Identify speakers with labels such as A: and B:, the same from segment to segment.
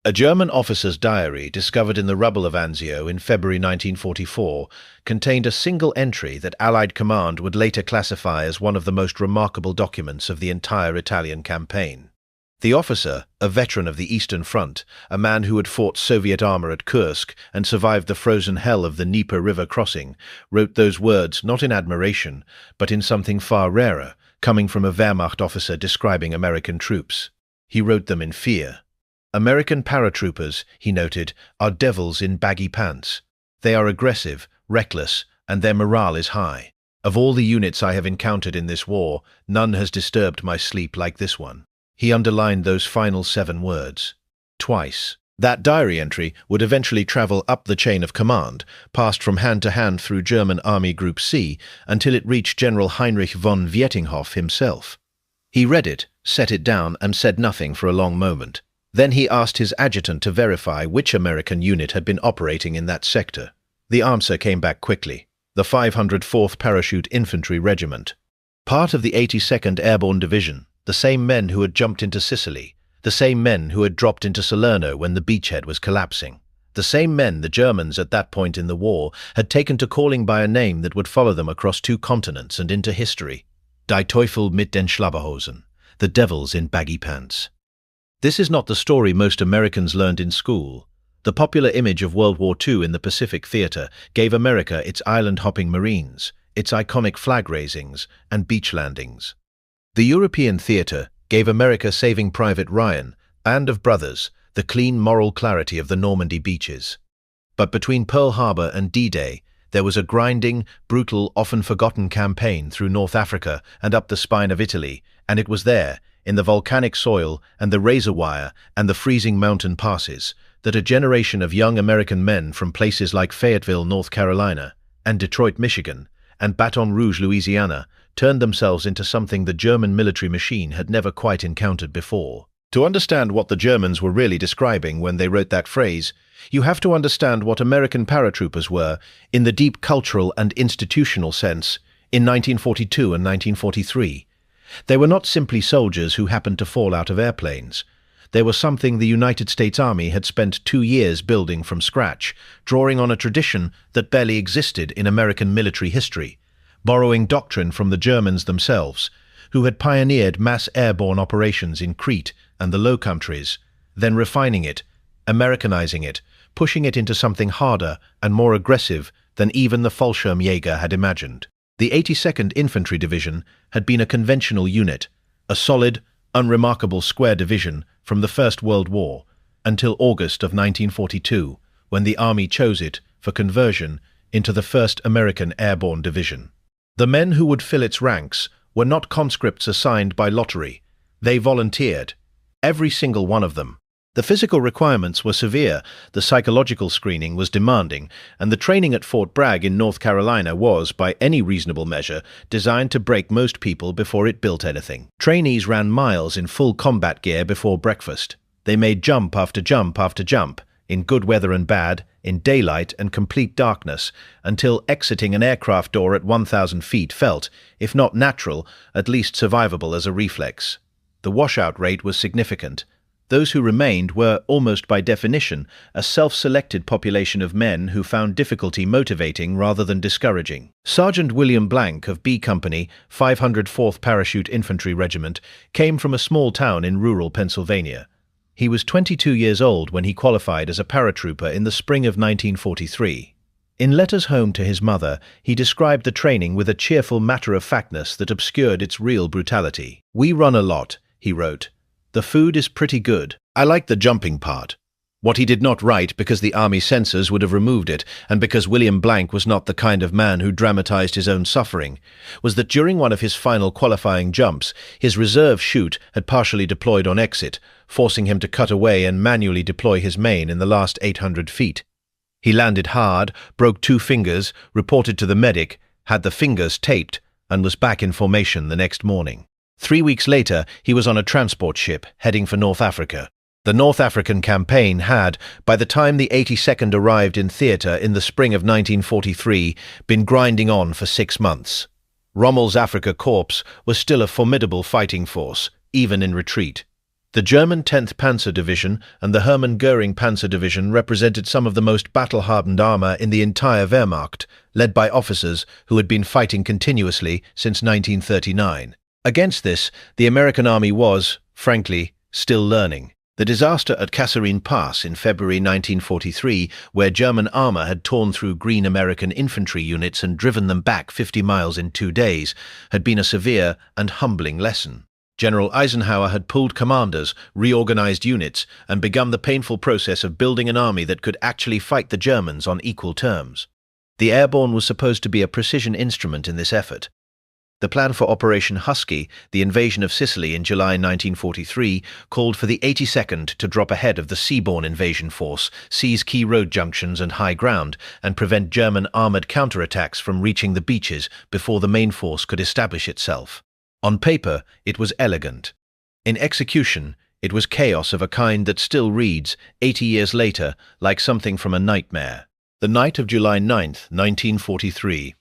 A: A German officer's diary discovered in the rubble of Anzio in February 1944 contained a single entry that Allied command would later classify as one of the most remarkable documents of the entire Italian campaign. The officer, a veteran of the Eastern Front, a man who had fought Soviet armor at Kursk and survived the frozen hell of the Dnieper River crossing, wrote those words not in admiration, but in something far rarer, coming from a Wehrmacht officer describing American troops. He wrote them in fear. American paratroopers, he noted, are devils in baggy pants. They are aggressive, reckless, and their morale is high. Of all the units I have encountered in this war, none has disturbed my sleep like this one. He underlined those final 7 words. Twice. That diary entry would eventually travel up the chain of command, passed from hand to hand through German Army Group C, until it reached General Heinrich von Vietinghoff himself. He read it, set it down, and said nothing for a long moment. Then he asked his adjutant to verify which American unit had been operating in that sector. The answer came back quickly. The 504th Parachute Infantry Regiment. Part of the 82nd Airborne Division, the same men who had jumped into Sicily, the same men who had dropped into Salerno when the beachhead was collapsing, the same men the Germans at that point in the war had taken to calling by a name that would follow them across 2 continents and into history. Die Teufel mit den Schlabberhosen, the devils in baggy pants. This is not the story most Americans learned in school. The popular image of World War II in the Pacific Theater gave America its island-hopping Marines, its iconic flag raisings, and beach landings. The European theater gave America Saving Private Ryan, Band of Brothers, the clean moral clarity of the Normandy beaches. But between Pearl Harbor and D-Day, there was a grinding, brutal, often forgotten campaign through North Africa and up the spine of Italy, and it was there, in the volcanic soil and the razor wire and the freezing mountain passes, that a generation of young American men from places like Fayetteville, North Carolina, and Detroit, Michigan, and Baton Rouge, Louisiana, turned themselves into something the German military machine had never quite encountered before. To understand what the Germans were really describing when they wrote that phrase, you have to understand what American paratroopers were, in the deep cultural and institutional sense, in 1942 and 1943. They were not simply soldiers who happened to fall out of airplanes. They were something the United States Army had spent 2 years building from scratch, drawing on a tradition that barely existed in American military history, borrowing doctrine from the Germans themselves, who had pioneered mass airborne operations in Crete and the Low Countries, then refining it, Americanizing it, pushing it into something harder and more aggressive than even the Fallschirmjäger had imagined. The 82nd Infantry Division had been a conventional unit, a solid, unremarkable square division from the First World War, until August of 1942, when the Army chose it for conversion into the 1st American Airborne Division. The men who would fill its ranks were not conscripts assigned by lottery. They volunteered, every single one of them. The physical requirements were severe, the psychological screening was demanding, and the training at Fort Bragg in North Carolina was, by any reasonable measure, designed to break most people before it built anything. Trainees ran miles in full combat gear before breakfast. They made jump after jump after jump, in good weather and bad, in daylight and complete darkness, until exiting an aircraft door at 1,000 feet felt, if not natural, at least survivable as a reflex. The washout rate was significant. Those who remained were, almost by definition, a self-selected population of men who found difficulty motivating rather than discouraging. Sergeant William Blank of B Company, 504th Parachute Infantry Regiment, came from a small town in rural Pennsylvania. He was 22 years old when he qualified as a paratrooper in the spring of 1943. In letters home to his mother, he described the training with a cheerful matter-of-factness that obscured its real brutality. "We run a lot," he wrote. "The food is pretty good. I like the jumping part." What he did not write, because the Army censors would have removed it, and because William Blank was not the kind of man who dramatized his own suffering, was that during one of his final qualifying jumps, his reserve chute had partially deployed on exit, forcing him to cut away and manually deploy his main in the last 800 feet. He landed hard, broke 2 fingers, reported to the medic, had the fingers taped, and was back in formation the next morning. 3 weeks later, he was on a transport ship heading for North Africa. The North African campaign had, by the time the 82nd arrived in theatre in the spring of 1943, been grinding on for 6 months. Rommel's Afrika Korps was still a formidable fighting force, even in retreat. The German 10th Panzer Division and the Hermann Göring Panzer Division represented some of the most battle-hardened armor in the entire Wehrmacht, led by officers who had been fighting continuously since 1939. Against this, the American army was, frankly, still learning. The disaster at Kasserine Pass in February 1943, where German armor had torn through green American infantry units and driven them back 50 miles in 2 days, had been a severe and humbling lesson. General Eisenhower had pulled commanders, reorganized units, and begun the painful process of building an army that could actually fight the Germans on equal terms. The Airborne was supposed to be a precision instrument in this effort. The plan for Operation Husky, the invasion of Sicily in July 1943, called for the 82nd to drop ahead of the seaborne invasion force, seize key road junctions and high ground, and prevent German armored counterattacks from reaching the beaches before the main force could establish itself. On paper, it was elegant. In execution, it was chaos of a kind that still reads, 80 years later, like something from a nightmare. The night of July 9, 1943.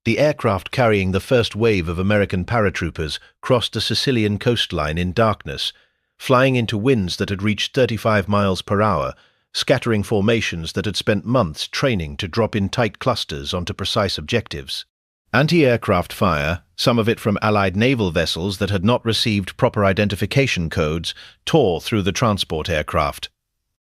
A: The aircraft carrying the first wave of American paratroopers crossed the Sicilian coastline in darkness, flying into winds that had reached 35 miles per hour, scattering formations that had spent months training to drop in tight clusters onto precise objectives. Anti-aircraft fire, some of it from Allied naval vessels that had not received proper identification codes, tore through the transport aircraft.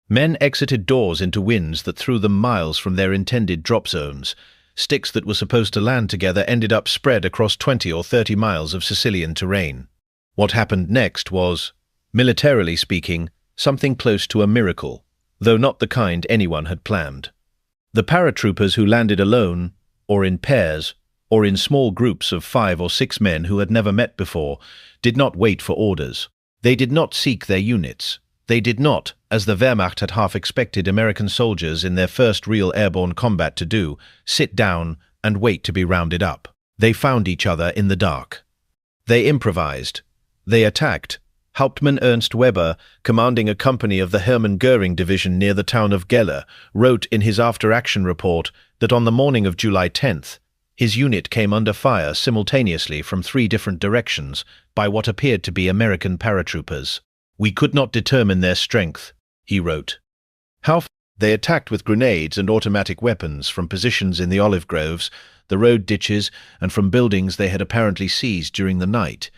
A: Men exited doors into winds that threw them miles from their intended drop zones. Sticks that were supposed to land together ended up spread across 20 or 30 miles of Sicilian terrain. What happened next was, militarily speaking, something close to a miracle, though not the kind anyone had planned. The paratroopers who landed alone, or in pairs, or in small groups of 5 or 6 men who had never met before, did not wait for orders. They did not seek their units. They did not, as the Wehrmacht had half expected American soldiers in their first real airborne combat to do, sit down and wait to be rounded up. They found each other in the dark. They improvised. They attacked. Hauptmann Ernst Weber, commanding a company of the Hermann Göring Division near the town of Gelle, wrote in his after-action report that on the morning of July 10th, his unit came under fire simultaneously from 3 different directions by what appeared to be American paratroopers. "We could not determine their strength," he wrote. They attacked with grenades and automatic weapons from positions in the olive groves, the road ditches, and from buildings they had apparently seized during the night.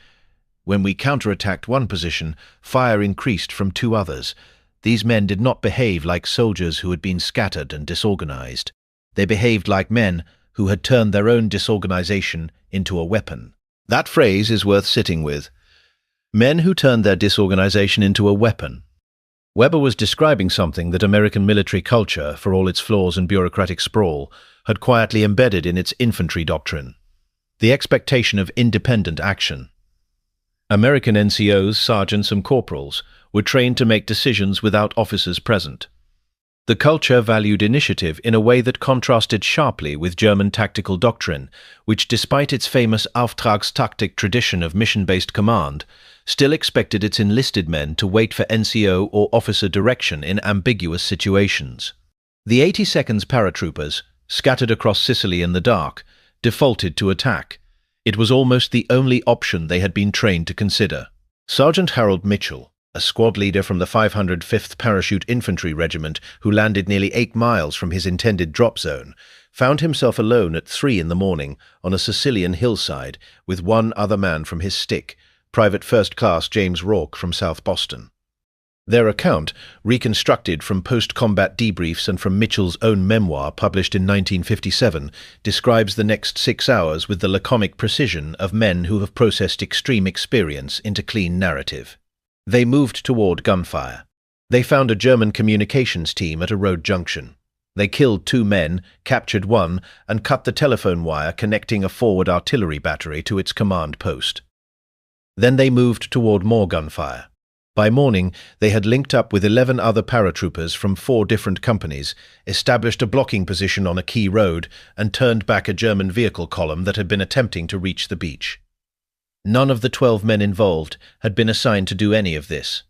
A: When we counterattacked one position, fire increased from 2 others. These men did not behave like soldiers who had been scattered and disorganized. They behaved like men who had turned their own disorganization into a weapon. That phrase is worth sitting with. Men who turned their disorganization into a weapon. Weber was describing something that American military culture, for all its flaws and bureaucratic sprawl, had quietly embedded in its infantry doctrine. The expectation of independent action. American NCOs, sergeants, and corporals were trained to make decisions without officers present. The culture valued initiative in a way that contrasted sharply with German tactical doctrine, which, despite its famous Auftragstaktik tradition of mission-based command, still expected its enlisted men to wait for NCO or officer direction in ambiguous situations. The 82nd's paratroopers, scattered across Sicily in the dark, defaulted to attack. It was almost the only option they had been trained to consider. Sergeant Harold Mitchell, a squad leader from the 505th Parachute Infantry Regiment who landed nearly 8 miles from his intended drop zone, found himself alone at 3 in the morning on a Sicilian hillside with one other man from his stick, Private First Class James Rourke from South Boston. Their account, reconstructed from post-combat debriefs and from Mitchell's own memoir published in 1957, describes the next 6 hours with the laconic precision of men who have processed extreme experience into clean narrative. They moved toward gunfire. They found a German communications team at a road junction. They killed 2 men, captured 1, and cut the telephone wire connecting a forward artillery battery to its command post. Then they moved toward more gunfire. By morning, they had linked up with 11 other paratroopers from 4 different companies, established a blocking position on a key road, and turned back a German vehicle column that had been attempting to reach the beach. None of the 12 men involved had been assigned to do any of this.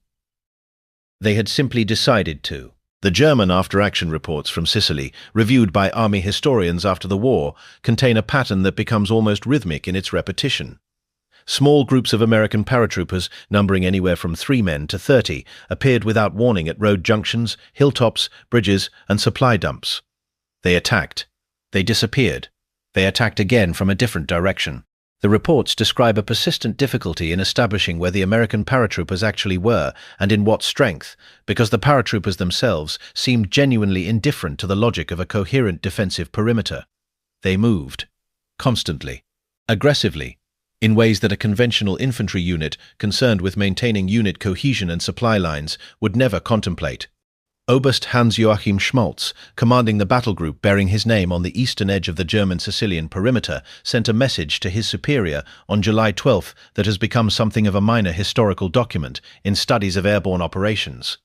A: They had simply decided to. The German after-action reports from Sicily, reviewed by army historians after the war, contain a pattern that becomes almost rhythmic in its repetition. Small groups of American paratroopers, numbering anywhere from 3 men to 30, appeared without warning at road junctions, hilltops, bridges, and supply dumps. They attacked. They disappeared. They attacked again from a different direction. The reports describe a persistent difficulty in establishing where the American paratroopers actually were and in what strength, because the paratroopers themselves seemed genuinely indifferent to the logic of a coherent defensive perimeter. They moved. Constantly. Aggressively. In ways that a conventional infantry unit concerned with maintaining unit cohesion and supply lines would never contemplate. Oberst Hans-Joachim Schmaltz, commanding the battle group bearing his name on the eastern edge of the German Sicilian perimeter, sent a message to his superior on July 12 that has become something of a minor historical document in studies of airborne operations.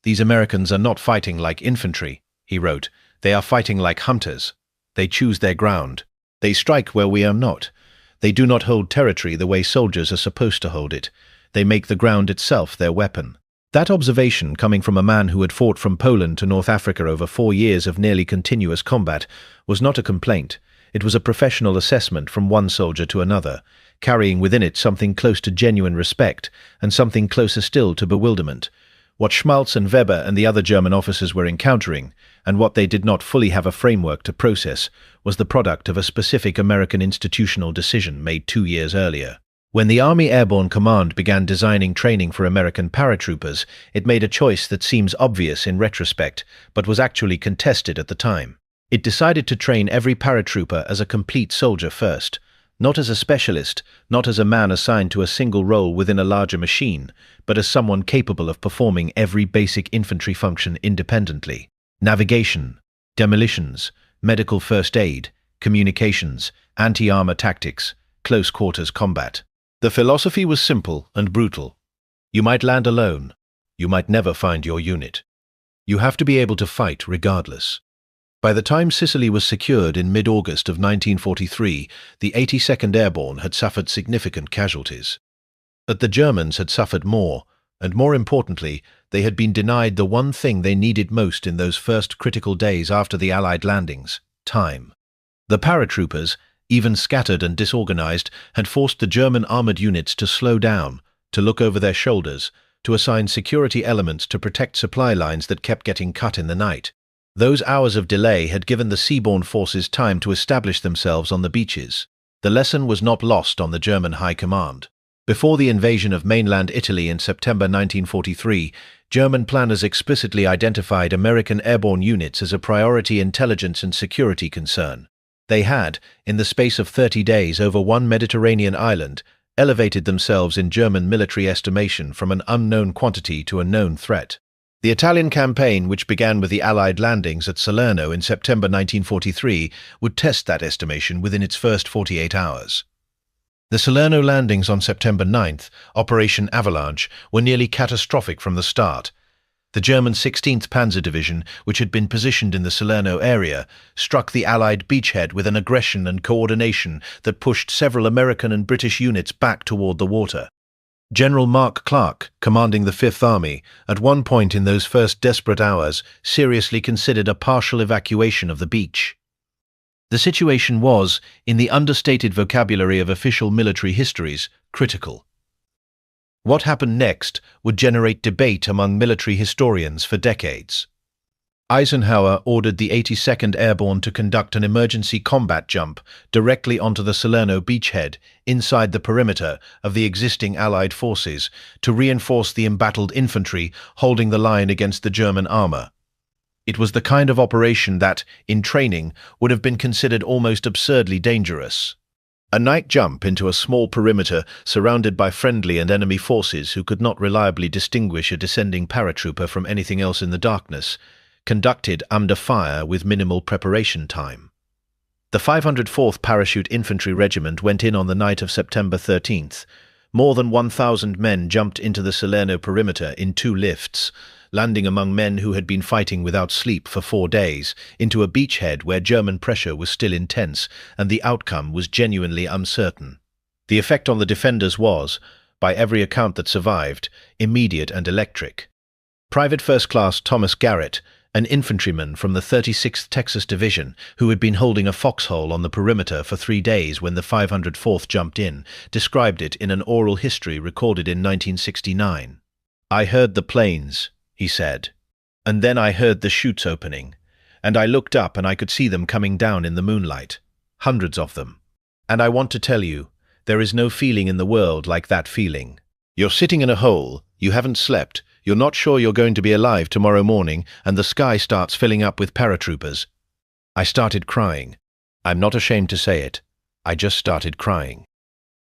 A: "These Americans are not fighting like infantry," he wrote. "They are fighting like hunters. They choose their ground. They strike where we are not. They do not hold territory the way soldiers are supposed to hold it. They make the ground itself their weapon." That observation, coming from a man who had fought from Poland to North Africa over 4 years of nearly continuous combat, was not a complaint. It was a professional assessment from one soldier to another, carrying within it something close to genuine respect and something closer still to bewilderment. What Schmaltz and Weber and the other German officers were encountering, and what they did not fully have a framework to process, was the product of a specific American institutional decision made 2 years earlier. When the Army Airborne Command began designing training for American paratroopers, it made a choice that seems obvious in retrospect, but was actually contested at the time. It decided to train every paratrooper as a complete soldier first, not as a specialist, not as a man assigned to a single role within a larger machine, but as someone capable of performing every basic infantry function independently. Navigation, demolitions, medical first aid, communications, anti-armor tactics, close quarters combat. The philosophy was simple and brutal. You might land alone. You might never find your unit. You have to be able to fight regardless. By the time Sicily was secured in mid-August of 1943, the 82nd Airborne had suffered significant casualties. But the Germans had suffered more, and more importantly, they had been denied the one thing they needed most in those first critical days after the Allied landings: time. The paratroopers, even scattered and disorganized, had forced the German armored units to slow down, to look over their shoulders, to assign security elements to protect supply lines that kept getting cut in the night. Those hours of delay had given the seaborne forces time to establish themselves on the beaches. The lesson was not lost on the German High Command. Before the invasion of mainland Italy in September 1943, German planners explicitly identified American airborne units as a priority intelligence and security concern. They had, in the space of 30 days over one Mediterranean island, elevated themselves in German military estimation from an unknown quantity to a known threat. The Italian campaign, which began with the Allied landings at Salerno in September 1943, would test that estimation within its first 48 hours. The Salerno landings on September 9th, Operation Avalanche, were nearly catastrophic from the start. The German 16th Panzer Division, which had been positioned in the Salerno area, struck the Allied beachhead with an aggression and coordination that pushed several American and British units back toward the water. General Mark Clark, commanding the Fifth Army, at one point in those first desperate hours, seriously considered a partial evacuation of the beach. The situation was, in the understated vocabulary of official military histories, critical. What happened next would generate debate among military historians for decades. Eisenhower ordered the 82nd Airborne to conduct an emergency combat jump directly onto the Salerno beachhead, inside the perimeter of the existing Allied forces, to reinforce the embattled infantry holding the line against the German armor. It was the kind of operation that, in training, would have been considered almost absurdly dangerous. A night jump into a small perimeter surrounded by friendly and enemy forces who could not reliably distinguish a descending paratrooper from anything else in the darkness, conducted under fire with minimal preparation time. The 504th Parachute Infantry Regiment went in on the night of September 13th. More than 1,000 men jumped into the Salerno perimeter in 2 lifts, landing among men who had been fighting without sleep for 4 days, into a beachhead where German pressure was still intense and the outcome was genuinely uncertain. The effect on the defenders was, by every account that survived, immediate and electric. Private First Class Thomas Garrett, an infantryman from the 36th Texas Division who had been holding a foxhole on the perimeter for 3 days when the 504th jumped in, described it in an oral history recorded in 1969. "I heard the planes," he said, "and then I heard the chutes opening, and I looked up and I could see them coming down in the moonlight, hundreds of them. And I want to tell you, there is no feeling in the world like that feeling. You're sitting in a hole, you haven't slept, you're not sure you're going to be alive tomorrow morning, and the sky starts filling up with paratroopers." I started crying. I'm not ashamed to say it. I just started crying.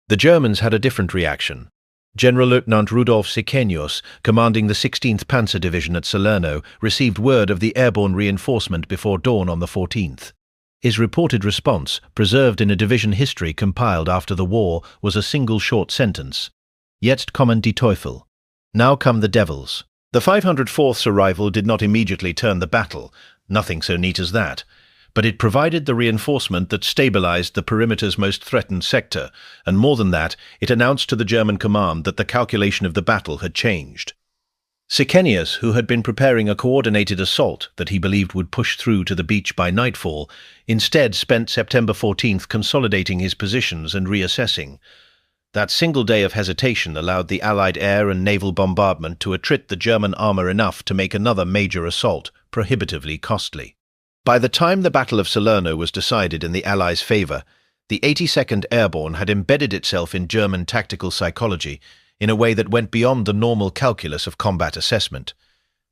A: The Germans had a different reaction. General Lieutenant Rudolf Sickenius, commanding the 16th Panzer Division at Salerno, received word of the airborne reinforcement before dawn on the 14th. His reported response, preserved in a division history compiled after the war, was a single short sentence. "Jetzt kommen die Teufel." Now come the devils. The 504th's arrival did not immediately turn the battle, nothing so neat as that, but it provided the reinforcement that stabilized the perimeter's most threatened sector, and more than that, it announced to the German command that the calculation of the battle had changed. Sickenius, who had been preparing a coordinated assault that he believed would push through to the beach by nightfall, instead spent September 14th consolidating his positions and reassessing. That single day of hesitation allowed the Allied air and naval bombardment to attrit the German armor enough to make another major assault prohibitively costly. By the time the Battle of Salerno was decided in the Allies' favor, the 82nd Airborne had embedded itself in German tactical psychology in a way that went beyond the normal calculus of combat assessment.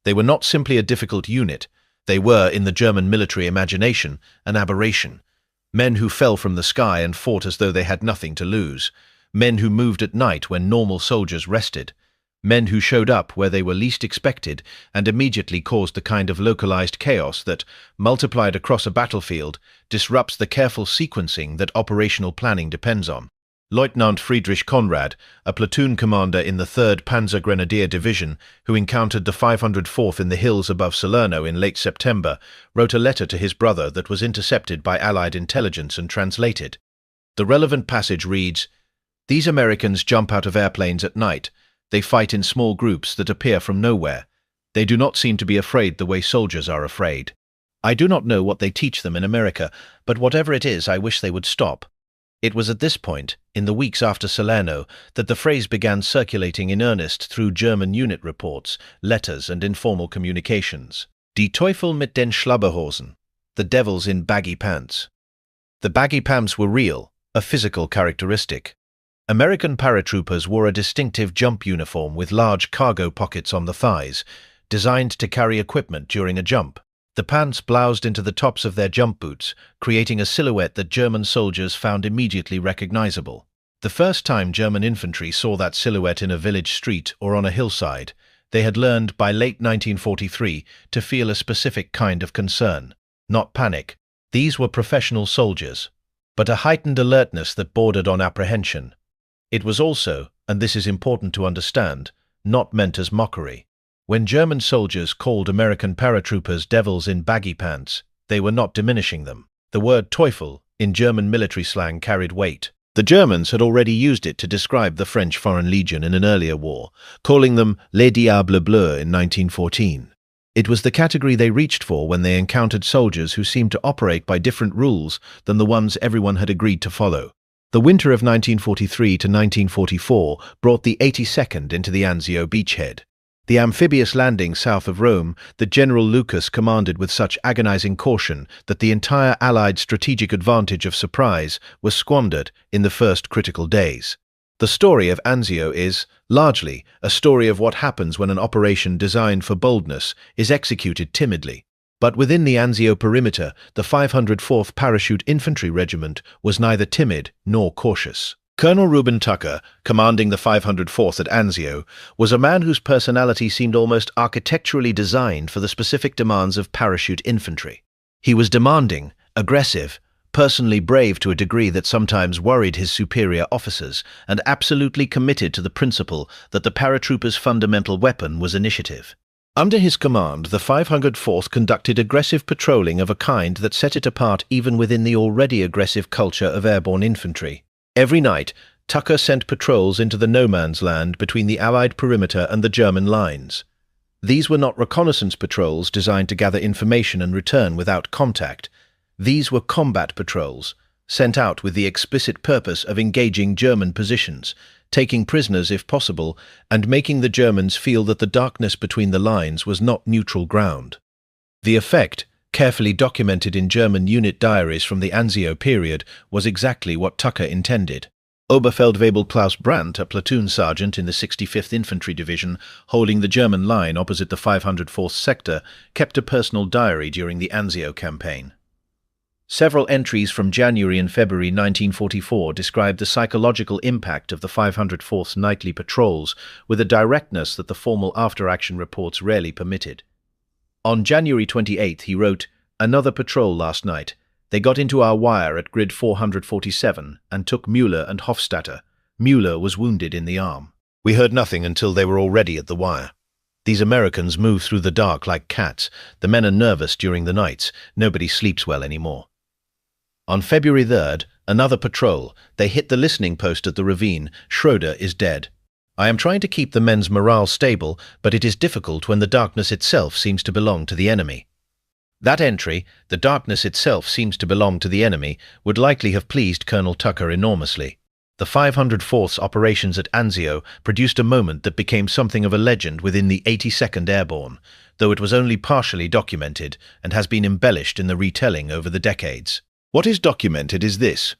A: They were not simply a difficult unit, they were, in the German military imagination, an aberration. Men who fell from the sky and fought as though they had nothing to lose. Men who moved at night when normal soldiers rested. Men who showed up where they were least expected and immediately caused the kind of localized chaos that, multiplied across a battlefield, disrupts the careful sequencing that operational planning depends on. Lieutenant Friedrich Conrad, a platoon commander in the 3rd Panzer Grenadier Division, who encountered the 504th in the hills above Salerno in late September, wrote a letter to his brother that was intercepted by Allied intelligence and translated. The relevant passage reads, "These Americans jump out of airplanes at night. They fight in small groups that appear from nowhere. They do not seem to be afraid the way soldiers are afraid. I do not know what they teach them in America, but whatever it is, I wish they would stop." It was at this point, in the weeks after Salerno, that the phrase began circulating in earnest through German unit reports, letters and informal communications. Die Teufel mit den Schlabberhosen, the devils in baggy pants. The baggy pants were real, a physical characteristic. American paratroopers wore a distinctive jump uniform with large cargo pockets on the thighs, designed to carry equipment during a jump. The pants bloused into the tops of their jump boots, creating a silhouette that German soldiers found immediately recognizable. The first time German infantry saw that silhouette in a village street or on a hillside, they had learned by late 1943 to feel a specific kind of concern. Not panic. These were professional soldiers, but a heightened alertness that bordered on apprehension. It was also, and this is important to understand, not meant as mockery. When German soldiers called American paratroopers devils in baggy pants, they were not diminishing them. The word Teufel in German military slang carried weight. The Germans had already used it to describe the French Foreign Legion in an earlier war, calling them Les Diables Bleus in 1914. It was the category they reached for when they encountered soldiers who seemed to operate by different rules than the ones everyone had agreed to follow. The winter of 1943 to 1944 brought the 82nd into the Anzio beachhead. The amphibious landing south of Rome that General Lucas commanded with such agonizing caution that the entire Allied strategic advantage of surprise was squandered in the first critical days. The story of Anzio is, largely, a story of what happens when an operation designed for boldness is executed timidly. But within the Anzio perimeter, the 504th Parachute Infantry Regiment was neither timid nor cautious. Colonel Reuben Tucker, commanding the 504th at Anzio, was a man whose personality seemed almost architecturally designed for the specific demands of parachute infantry. He was demanding, aggressive, personally brave to a degree that sometimes worried his superior officers, and absolutely committed to the principle that the paratroopers' fundamental weapon was initiative. Under his command, the 504th conducted aggressive patrolling of a kind that set it apart even within the already aggressive culture of airborne infantry. Every night, Tucker sent patrols into the no-man's land between the Allied perimeter and the German lines. These were not reconnaissance patrols designed to gather information and return without contact. These were combat patrols, sent out with the explicit purpose of engaging German positions, taking prisoners if possible, and making the Germans feel that the darkness between the lines was not neutral ground. The effect, carefully documented in German unit diaries from the Anzio period, was exactly what Tucker intended. Oberfeldwebel Klaus Brandt, a platoon sergeant in the 65th Infantry Division, holding the German line opposite the 504th Sector, kept a personal diary during the Anzio campaign. Several entries from January and February 1944 describe the psychological impact of the 504th's nightly patrols with a directness that the formal after-action reports rarely permitted. On January 28 he wrote, "Another patrol last night. They got into our wire at grid 447 and took Müller and Hofstadter. Müller was wounded in the arm. We heard nothing until they were already at the wire. These Americans move through the dark like cats. The men are nervous during the nights. Nobody sleeps well anymore." On February 3rd, another patrol. They hit the listening post at the ravine. Schroeder is dead. I am trying to keep the men's morale stable, but it is difficult when the darkness itself seems to belong to the enemy. That entry, "The darkness itself seems to belong to the enemy," would likely have pleased Colonel Tucker enormously. The 504th's operations at Anzio produced a moment that became something of a legend within the 82nd Airborne, though it was only partially documented and has been embellished in the retelling over the decades. What is documented is this.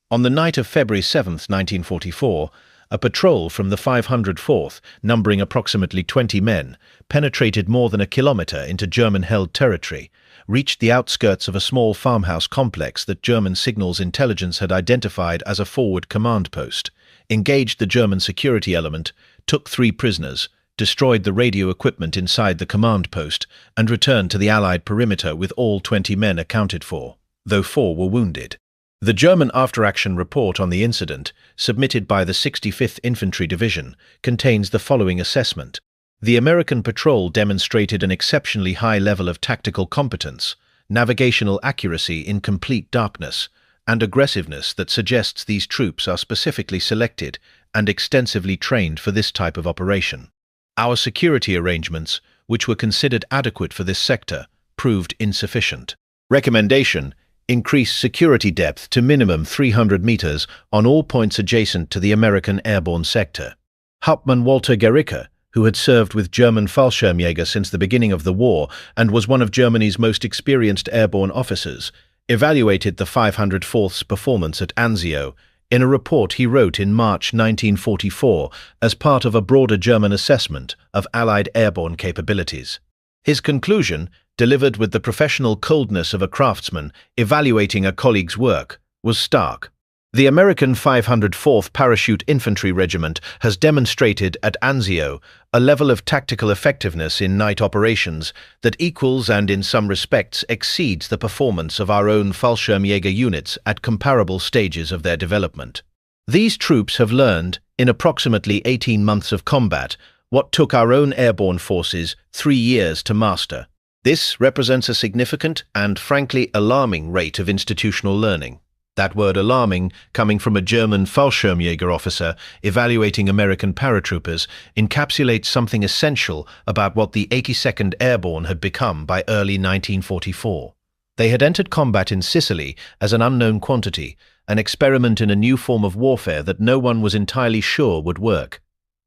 A: On the night of February 7, 1944, a patrol from the 504th, numbering approximately 20 men, penetrated more than a kilometre into German-held territory, reached the outskirts of a small farmhouse complex that German signals intelligence had identified as a forward command post, engaged the German security element, took 3 prisoners, destroyed the radio equipment inside the command post, and returned to the Allied perimeter with all 20 men accounted for, though 4 were wounded. The German after-action report on the incident, submitted by the 65th Infantry Division, contains the following assessment. The American patrol demonstrated an exceptionally high level of tactical competence, navigational accuracy in complete darkness, and aggressiveness that suggests these troops are specifically selected and extensively trained for this type of operation. Our security arrangements, which were considered adequate for this sector, proved insufficient. Recommendation: increase security depth to minimum 300 meters on all points adjacent to the American airborne sector. Hauptmann Walter Gericke, who had served with German Fallschirmjäger since the beginning of the war and was one of Germany's most experienced airborne officers, evaluated the 504th's performance at Anzio in a report he wrote in March 1944 as part of a broader German assessment of Allied airborne capabilities. His conclusion, delivered with the professional coldness of a craftsman evaluating a colleague's work, was stark. The American 504th Parachute Infantry Regiment has demonstrated at Anzio a level of tactical effectiveness in night operations that equals and in some respects exceeds the performance of our own Fallschirmjäger units at comparable stages of their development. These troops have learned, in approximately 18 months of combat, what took our own airborne forces 3 years to master. This represents a significant and, frankly, alarming rate of institutional learning. That word alarming, coming from a German Fallschirmjäger officer evaluating American paratroopers, encapsulates something essential about what the 82nd Airborne had become by early 1944. They had entered combat in Sicily as an unknown quantity, an experiment in a new form of warfare that no one was entirely sure would work.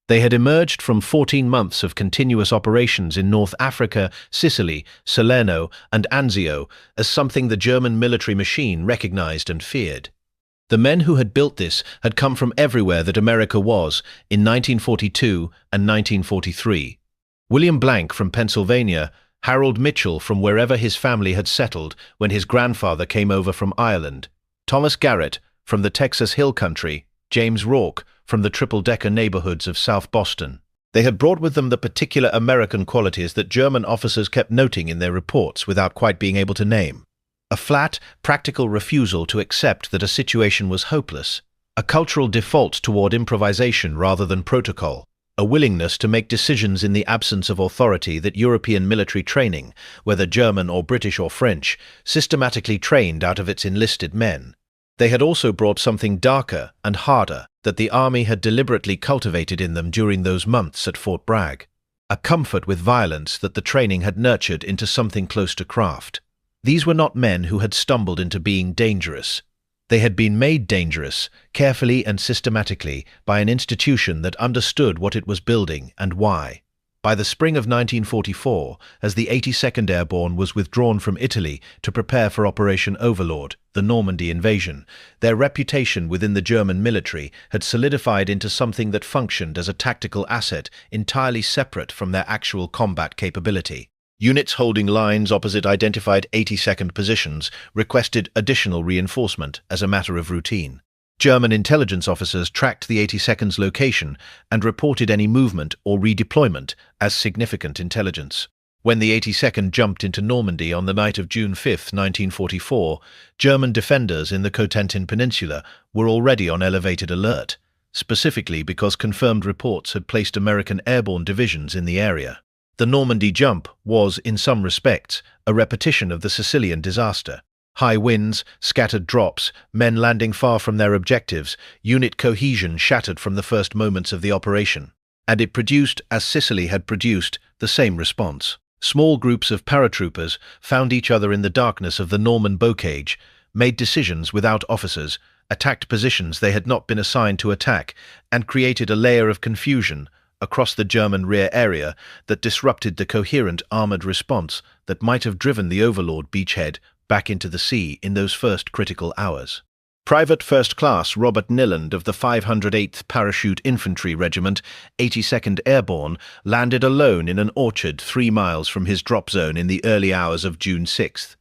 A: They had emerged from 14 months of continuous operations in North Africa, Sicily, Salerno, and Anzio as something the German military machine recognized and feared. The men who had built this had come from everywhere that America was in 1942 and 1943. William Blank from Pennsylvania, Harold Mitchell from wherever his family had settled when his grandfather came over from Ireland, Thomas Garrett from the Texas Hill Country, James Rourke from the triple-decker neighborhoods of South Boston. They had brought with them the particular American qualities that German officers kept noting in their reports without quite being able to name. A flat, practical refusal to accept that a situation was hopeless, a cultural default toward improvisation rather than protocol, a willingness to make decisions in the absence of authority that European military training, whether German or British or French, systematically trained out of its enlisted men. They had also brought something darker and harder that the army had deliberately cultivated in them during those months at Fort Bragg. a comfort with violence that the training had nurtured into something close to craft. These were not men who had stumbled into being dangerous. They had been made dangerous, carefully and systematically, by an institution that understood what it was building and why. By the spring of 1944, as the 82nd Airborne was withdrawn from Italy to prepare for Operation Overlord, the Normandy invasion, their reputation within the German military had solidified into something that functioned as a tactical asset entirely separate from their actual combat capability. Units holding lines opposite identified 82nd positions requested additional reinforcement as a matter of routine. German intelligence officers tracked the 82nd's location and reported any movement or redeployment as significant intelligence. When the 82nd jumped into Normandy on the night of June 5, 1944, German defenders in the Cotentin Peninsula were already on elevated alert, specifically because confirmed reports had placed American airborne divisions in the area. The Normandy jump was, in some respects, a repetition of the Sicilian disaster. High winds, scattered drops, men landing far from their objectives, unit cohesion shattered from the first moments of the operation. And it produced, as Sicily had produced, the same response. Small groups of paratroopers found each other in the darkness of the Norman bocage, made decisions without officers, attacked positions they had not been assigned to attack, and created a layer of confusion across the German rear area that disrupted the coherent armoured response that might have driven the Overlord beachhead back into the sea in those first critical hours. Private First Class Robert Niland of the 508th Parachute Infantry Regiment, 82nd Airborne, landed alone in an orchard 3 miles from his drop zone in the early hours of June 6th.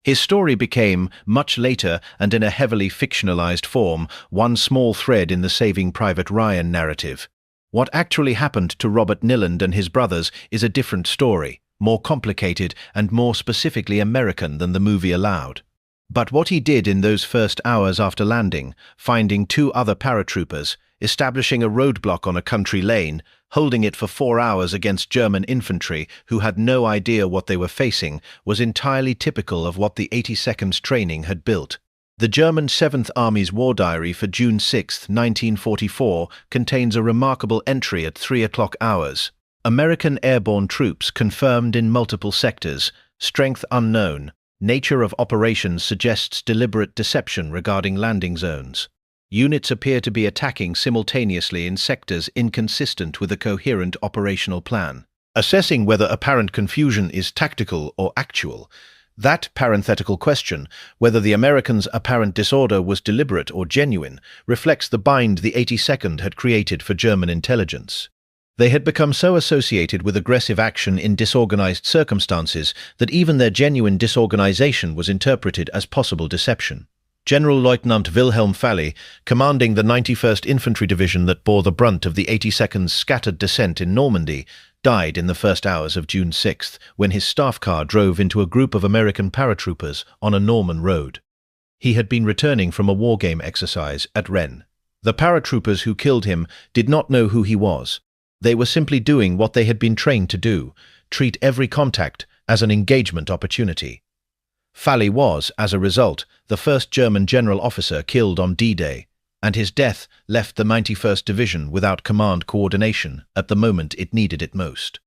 A: His story became, much later and in a heavily fictionalized form, one small thread in the Saving Private Ryan narrative. What actually happened to Robert Niland and his brothers is a different story, more complicated and more specifically American than the movie allowed. But what he did in those first hours after landing, finding 2 other paratroopers, establishing a roadblock on a country lane, holding it for 4 hours against German infantry who had no idea what they were facing, was entirely typical of what the 82nd's training had built. The German 7th Army's War Diary for June 6, 1944, contains a remarkable entry at 3 o'clock hours. American airborne troops confirmed in multiple sectors, strength unknown. Nature of operations suggests deliberate deception regarding landing zones. Units appear to be attacking simultaneously in sectors inconsistent with a coherent operational plan. Assessing whether apparent confusion is tactical or actual, that parenthetical question, whether the Americans' apparent disorder was deliberate or genuine, reflects the bind the 82nd had created for German intelligence. They had become so associated with aggressive action in disorganized circumstances that even their genuine disorganization was interpreted as possible deception. General Lieutenant Wilhelm Falle, commanding the 91st Infantry Division that bore the brunt of the 82nd's scattered descent in Normandy, died in the first hours of June 6th when his staff car drove into a group of American paratroopers on a Norman road. He had been returning from a wargame exercise at Rennes. The paratroopers who killed him did not know who he was. They were simply doing what they had been trained to do, treat every contact as an engagement opportunity. Falle was, as a result, the first German general officer killed on D-Day, and his death left the 91st Division without command coordination at the moment it needed it most.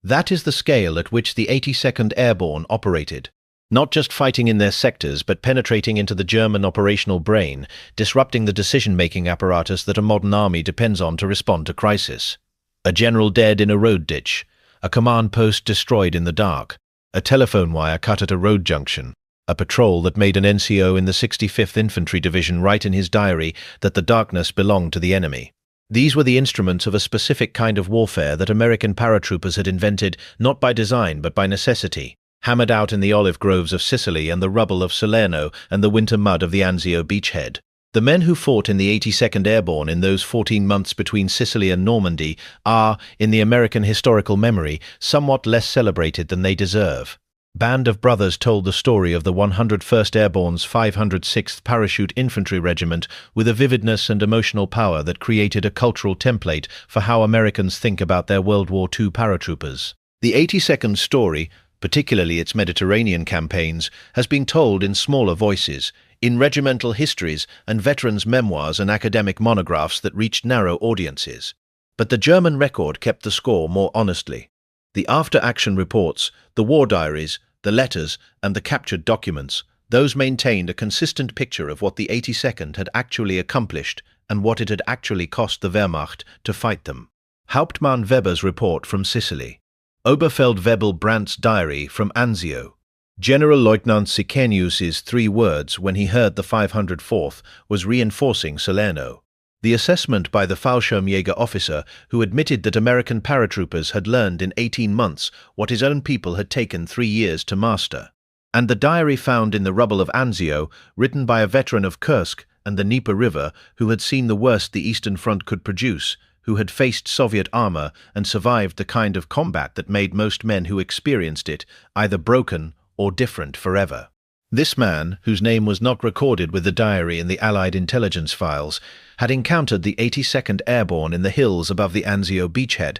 A: That is the scale at which the 82nd Airborne operated, not just fighting in their sectors but penetrating into the German operational brain, disrupting the decision-making apparatus that a modern army depends on to respond to crisis. A general dead in a road ditch, a command post destroyed in the dark, a telephone wire cut at a road junction, a patrol that made an NCO in the 65th Infantry Division write in his diary that the darkness belonged to the enemy. These were the instruments of a specific kind of warfare that American paratroopers had invented not by design but by necessity, hammered out in the olive groves of Sicily and the rubble of Salerno and the winter mud of the Anzio beachhead. The men who fought in the 82nd Airborne in those 14 months between Sicily and Normandy are, in the American historical memory, somewhat less celebrated than they deserve. Band of Brothers told the story of the 101st Airborne's 506th Parachute Infantry Regiment with a vividness and emotional power that created a cultural template for how Americans think about their World War II paratroopers. The 82nd story, particularly its Mediterranean campaigns, has been told in smaller voices, in regimental histories and veterans' memoirs and academic monographs that reached narrow audiences. But the German record kept the score more honestly. The after-action reports, the war diaries, the letters, and the captured documents, those maintained a consistent picture of what the 82nd had actually accomplished and what it had actually cost the Wehrmacht to fight them. Hauptmann Weber's report from Sicily. Oberfeldwebel Brandt's diary from Anzio. Generalleutnant Sicanius's 3 words when he heard the 504th was reinforcing Salerno. The assessment by the Fallschirmjäger officer who admitted that American paratroopers had learned in 18 months what his own people had taken 3 years to master. And the diary found in the rubble of Anzio, written by a veteran of Kursk and the Dnieper River who had seen the worst the Eastern Front could produce, who had faced Soviet armor and survived the kind of combat that made most men who experienced it either broken or different forever. This man, whose name was not recorded with the diary in the Allied intelligence files, had encountered the 82nd Airborne in the hills above the Anzio beachhead,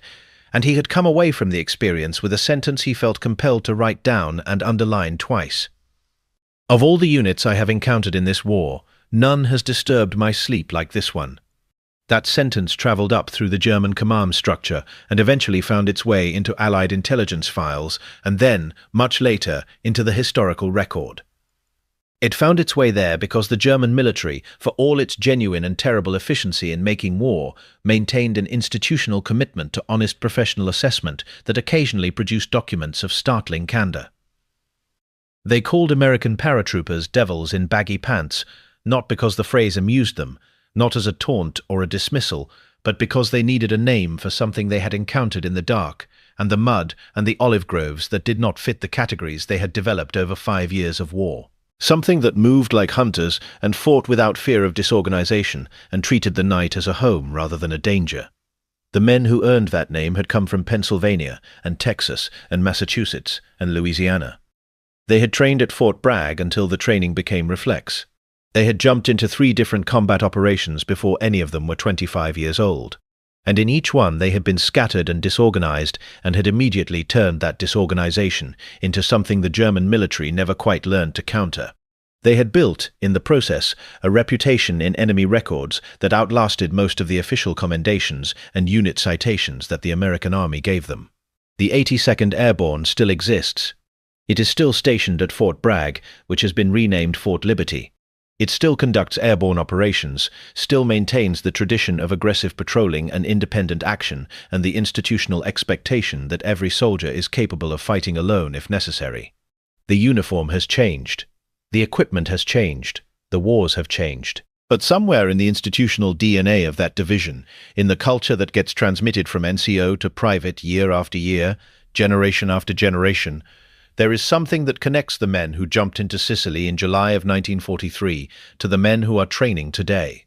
A: and he had come away from the experience with a sentence he felt compelled to write down and underline twice. Of all the units I have encountered in this war, none has disturbed my sleep like this one. That sentence travelled up through the German command structure and eventually found its way into Allied intelligence files and then, much later, into the historical record. It found its way there because the German military, for all its genuine and terrible efficiency in making war, maintained an institutional commitment to honest professional assessment that occasionally produced documents of startling candor. They called American paratroopers devils in baggy pants, not because the phrase amused them, not as a taunt or a dismissal, but because they needed a name for something they had encountered in the dark, and the mud and the olive groves that did not fit the categories they had developed over 5 years of war. Something that moved like hunters and fought without fear of disorganization and treated the night as a home rather than a danger. The men who earned that name had come from Pennsylvania and Texas and Massachusetts and Louisiana. They had trained at Fort Bragg until the training became reflex. They had jumped into 3 different combat operations before any of them were 25 years old. And in each one they had been scattered and disorganized and had immediately turned that disorganization into something the German military never quite learned to counter. They had built, in the process, a reputation in enemy records that outlasted most of the official commendations and unit citations that the American Army gave them. The 82nd Airborne still exists. It is still stationed at Fort Bragg, which has been renamed Fort Liberty. It still conducts airborne operations, still maintains the tradition of aggressive patrolling and independent action and the institutional expectation that every soldier is capable of fighting alone if necessary. The uniform has changed. The equipment has changed. The wars have changed. But somewhere in the institutional DNA of that division, in the culture that gets transmitted from NCO to private year after year, generation after generation, there is something that connects the men who jumped into Sicily in July of 1943 to the men who are training today.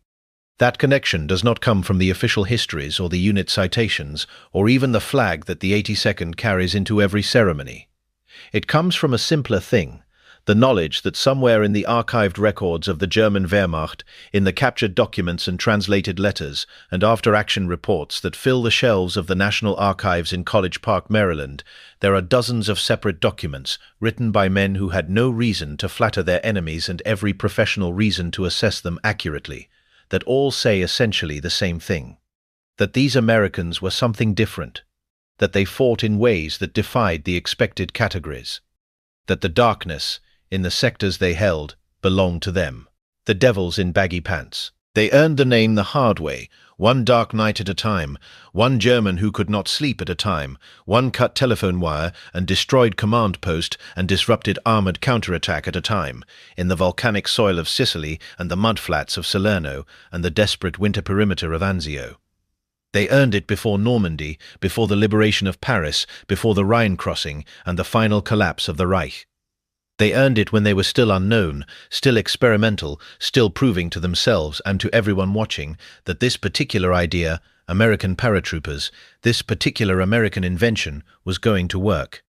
A: That connection does not come from the official histories or the unit citations or even the flag that the 82nd carries into every ceremony. It comes from a simpler thing, the knowledge that somewhere in the archived records of the German Wehrmacht, in the captured documents and translated letters and after-action reports that fill the shelves of the National Archives in College Park, Maryland, there are dozens of separate documents written by men who had no reason to flatter their enemies and every professional reason to assess them accurately, that all say essentially the same thing. That these Americans were something different. That they fought in ways that defied the expected categories. That the darkness, in the sectors they held, belonged to them. The devils in baggy pants. They earned the name the hard way, one dark night at a time, one German who could not sleep at a time, one cut telephone wire and destroyed command post and disrupted armored counterattack at a time, in the volcanic soil of Sicily and the mudflats of Salerno and the desperate winter perimeter of Anzio. They earned it before Normandy, before the liberation of Paris, before the Rhine crossing and the final collapse of the Reich. They earned it when they were still unknown, still experimental, still proving to themselves and to everyone watching that this particular idea, American paratroopers, this particular American invention, was going to work.